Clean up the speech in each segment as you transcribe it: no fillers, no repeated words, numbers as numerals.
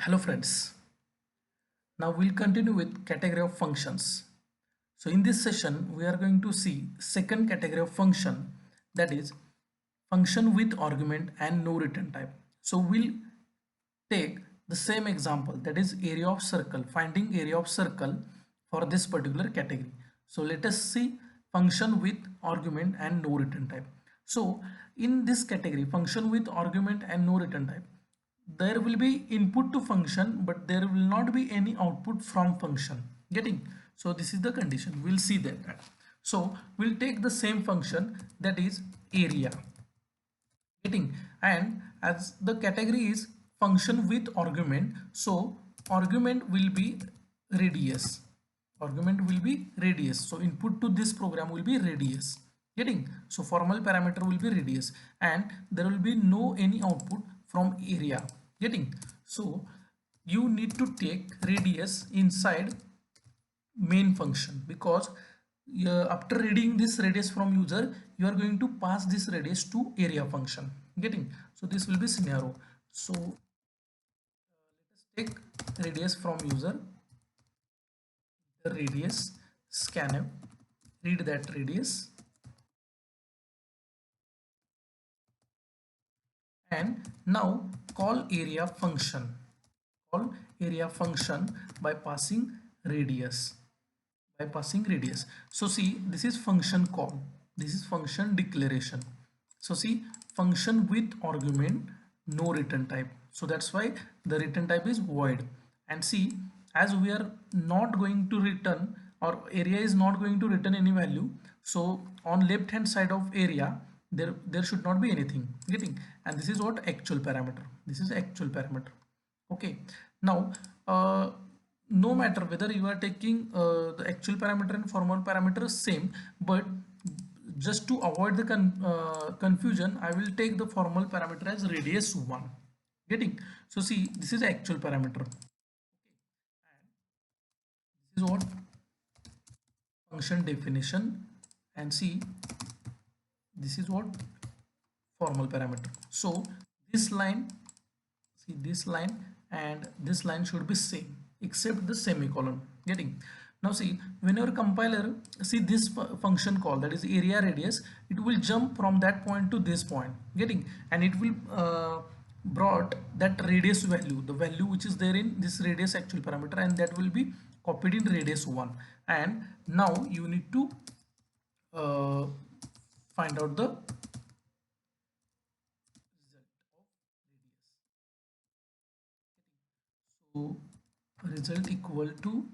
Hello friends, now we'll continue with category of functions. So in this session we are going to see second category of function, that is function with argument and no return type. So we'll take the same example, that is area of circle, finding area of circle for this particular category. So let us see function with argument and no return type. So in this category, function with argument and no return type, there will be input to function but there will not be any output from function. Getting? So this is the condition, we'll see that. So we'll take the same function, that is area. Getting? And as the category is function with argument, so argument will be radius. Argument will be radius, so input to this program will be radius. Getting? So formal parameter will be radius and there will be no any output from area. Getting? So you need to take radius inside main function, because after reading this radius from user, you are going to pass this radius to area function. Getting? So this will be scenario. So let us take radius from user, the radius scanf, read that radius, and now call area function. Call area function by passing radius. So see, this is function call, this is function declaration. So see, function with argument, no return type, so that's why the return type is void. And see, as we are not going to return, or area is not going to return any value, so on left hand side of area there should not be anything. Getting? And this is what actual parameter, this is actual parameter. Okay, now no matter whether you are taking the actual parameter and formal parameter same, but just to avoid the confusion, I will take the formal parameter as radius 1. Getting? So see, this is actual parameter. This is what function definition, and see, this is what formal parameter. So this line, see this line and this line should be same except the semicolon. Getting? Now see, whenever compiler see this function call, that is area radius, it will jump from that point to this point. Getting? And it will brought that radius value, the value which is there in this radius actual parameter, and that will be copied in radius 1. And now you need to find out the so result equal to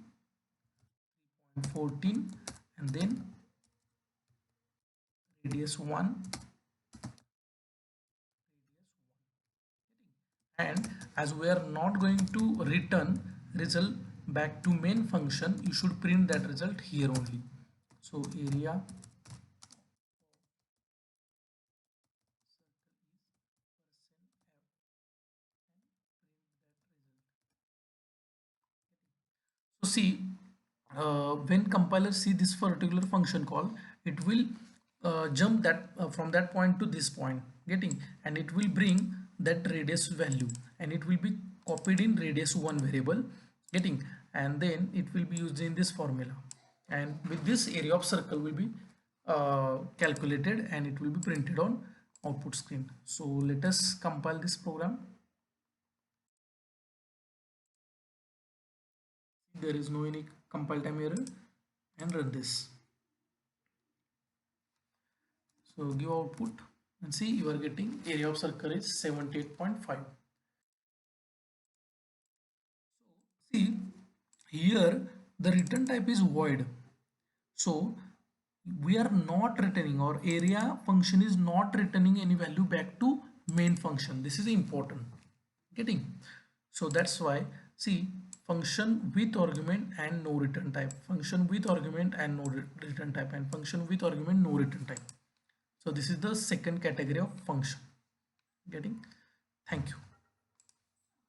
3.14 and then radius 1, and as we are not going to return result back to main function, you should print that result here only. So area so see, when compiler see this particular function call, it will jump that from that point to this point. Getting? And it will bring that radius value and it will be copied in radius 1 variable. Getting? And then it will be used in this formula, and with this area of circle will be calculated and it will be printed on output screen. So let us compile this program. There is no any compile time error, and run this. So give output and see, you are getting area of circle is 78.5. So see, here the return type is void, so we are not returning, or area function is not returning any value back to main function. This is important. Getting? So that's why, see, function with argument and no return type, function with argument and no return type, and function with argument no return type. So this is the second category of function. Getting? Thank you.